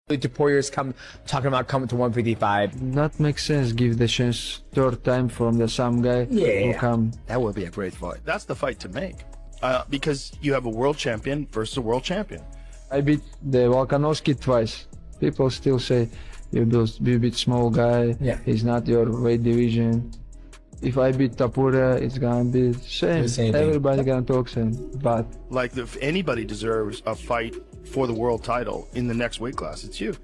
Poirier's talking about coming to 155. That makes sense. Give the chance third time from the some guy who come. That would be a great fight. That's the fight to make, because you have a world champion versus a world champion. I beat the Volkanovski twice. People still say you beat small guy. Yeah. He's not your weight division. If I beat Tapura, it's gonna be the same. The same thing. Everybody gonna talk same. But Like, if anybody deserves a fight for the world title in the next weight class, it's you.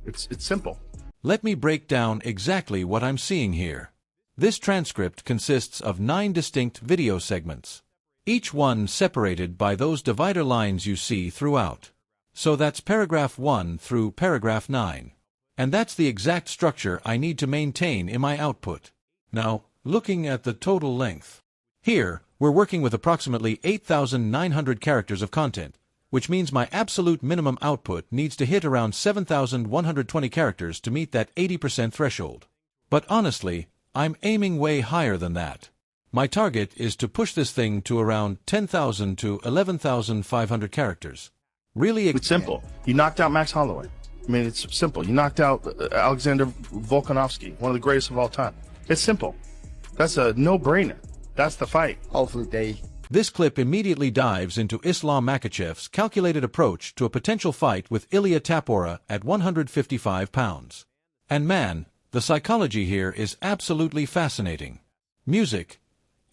It's simple. Let me break down exactly what I'm seeing here. This transcript consists of 9 distinct video segments, each one separated by those divider lines you see throughout. So that's paragraph 1 through paragraph 9. And that's the exact structure I need to maintain in my output. Now, looking at the total length. Here, we're working with approximately 8,900 characters of content, which means my absolute minimum output needs to hit around 7,120 characters to meet that 80% threshold. But honestly, I'm aiming way higher than that. My target is to push this thing to around 10,000 to 11,500 characters. Really, It's simple. You knocked out Max Holloway. I mean, it's simple. You knocked out Alexander Volkanovski, one of the greatest of all time. It's simple. That's a no-brainer. That's the fight. Hopefully they... This clip immediately dives into Islam Makhachev's calculated approach to a potential fight with Ilia Topuria at 155 pounds. And man, the psychology here is absolutely fascinating. Music.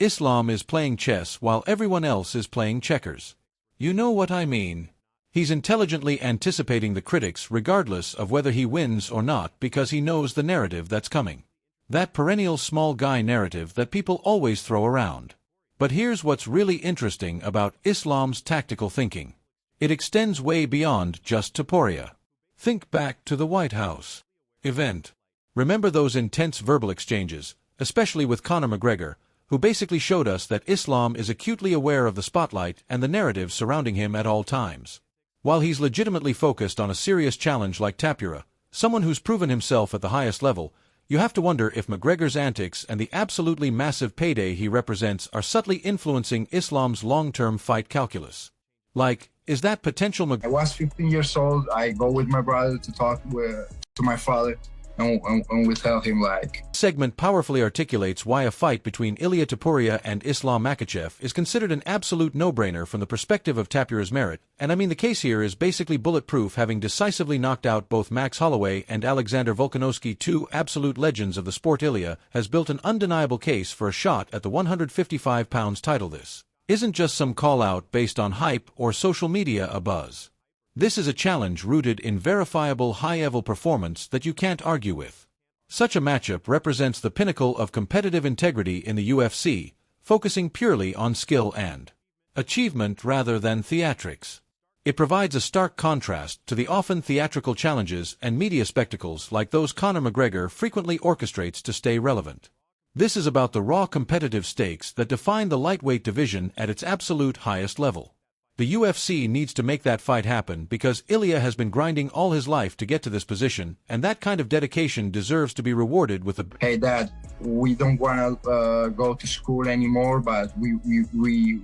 Islam is playing chess while everyone else is playing checkers. You know what I mean. He's intelligently anticipating the critics regardless of whether he wins or not because he knows the narrative that's coming. That perennial small guy narrative that people always throw around. But here's what's really interesting about Islam's tactical thinking. It extends way beyond just Topuria. Think back to the White House event. Remember those intense verbal exchanges, especially with Conor McGregor, who basically showed us that Islam is acutely aware of the spotlight and the narrative surrounding him at all times. While he's legitimately focused on a serious challenge like Topuria, someone who's proven himself at the highest level, you have to wonder if McGregor's antics and the absolutely massive payday he represents are subtly influencing Islam's long-term fight calculus. Like, is that potential I was 15 years old. I go with my brother to talk to my father, and we tell him like... Segment powerfully articulates why a fight between Ilia Topuria and Islam Makhachev is considered an absolute no-brainer from the perspective of Tapura's merit, and I mean the case here is basically bulletproof, having decisively knocked out both Max Holloway and Alexander Volkanovski, 2 absolute legends of the sport. Ilia has built an undeniable case for a shot at the 155 pounds title. This isn't just some call-out based on hype or social media buzz. This is a challenge rooted in verifiable high-level performance that you can't argue with. Such a matchup represents the pinnacle of competitive integrity in the UFC, focusing purely on skill and achievement rather than theatrics. It provides a stark contrast to the often theatrical challenges and media spectacles like those Conor McGregor frequently orchestrates to stay relevant. This is about the raw competitive stakes that define the lightweight division at its absolute highest level. The UFC needs to make that fight happen because Ilia has been grinding all his life to get to this position, and that kind of dedication deserves to be rewarded with a... Hey Dad, we don't want to go to school anymore, but we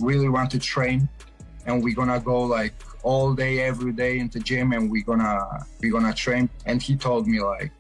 really want to train, and we're gonna go like all day, every day into gym, and we're gonna train. And he told me like,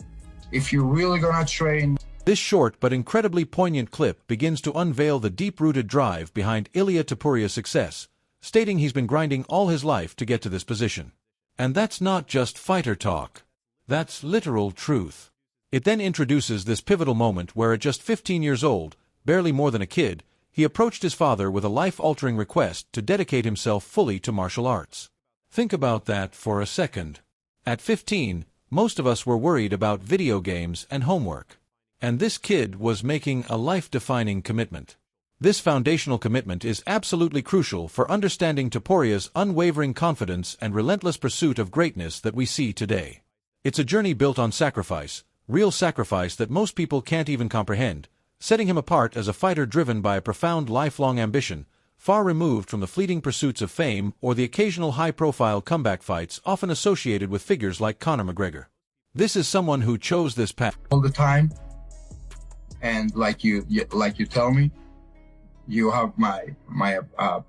if you're really gonna train... This short but incredibly poignant clip begins to unveil the deep-rooted drive behind Ilia Topuria's success, stating he's been grinding all his life to get to this position. And that's not just fighter talk. That's literal truth. It then introduces this pivotal moment where at just 15 years old, barely more than a kid, he approached his father with a life-altering request to dedicate himself fully to martial arts. Think about that for a second. At 15, most of us were worried about video games and homework. And this kid was making a life-defining commitment. This foundational commitment is absolutely crucial for understanding Topuria's unwavering confidence and relentless pursuit of greatness that we see today. It's a journey built on sacrifice, real sacrifice that most people can't even comprehend, setting him apart as a fighter driven by a profound lifelong ambition, far removed from the fleeting pursuits of fame or the occasional high-profile comeback fights often associated with figures like Conor McGregor. This is someone who chose this path all the time, and like you tell me, you have my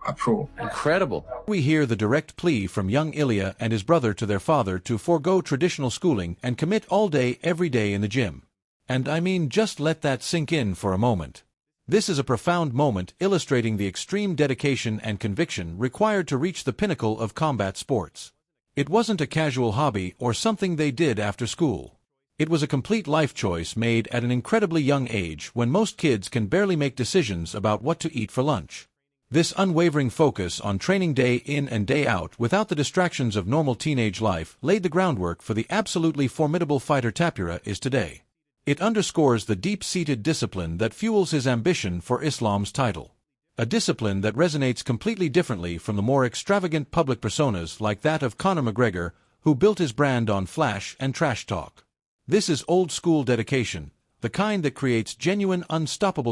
approval. Incredible. We hear the direct plea from young Ilya and his brother to their father to forego traditional schooling and commit all day every day in the gym. And I mean, just let that sink in for a moment. This is a profound moment illustrating the extreme dedication and conviction required to reach the pinnacle of combat sports. It wasn't a casual hobby or something they did after school. It was a complete life choice made at an incredibly young age when most kids can barely make decisions about what to eat for lunch. This unwavering focus on training day in and day out without the distractions of normal teenage life laid the groundwork for the absolutely formidable fighter Tapura is today. It underscores the deep-seated discipline that fuels his ambition for Islam's title. A discipline that resonates completely differently from the more extravagant public personas like that of Conor McGregor, who built his brand on flash and trash talk. This is old-school dedication, the kind that creates genuine, unstoppable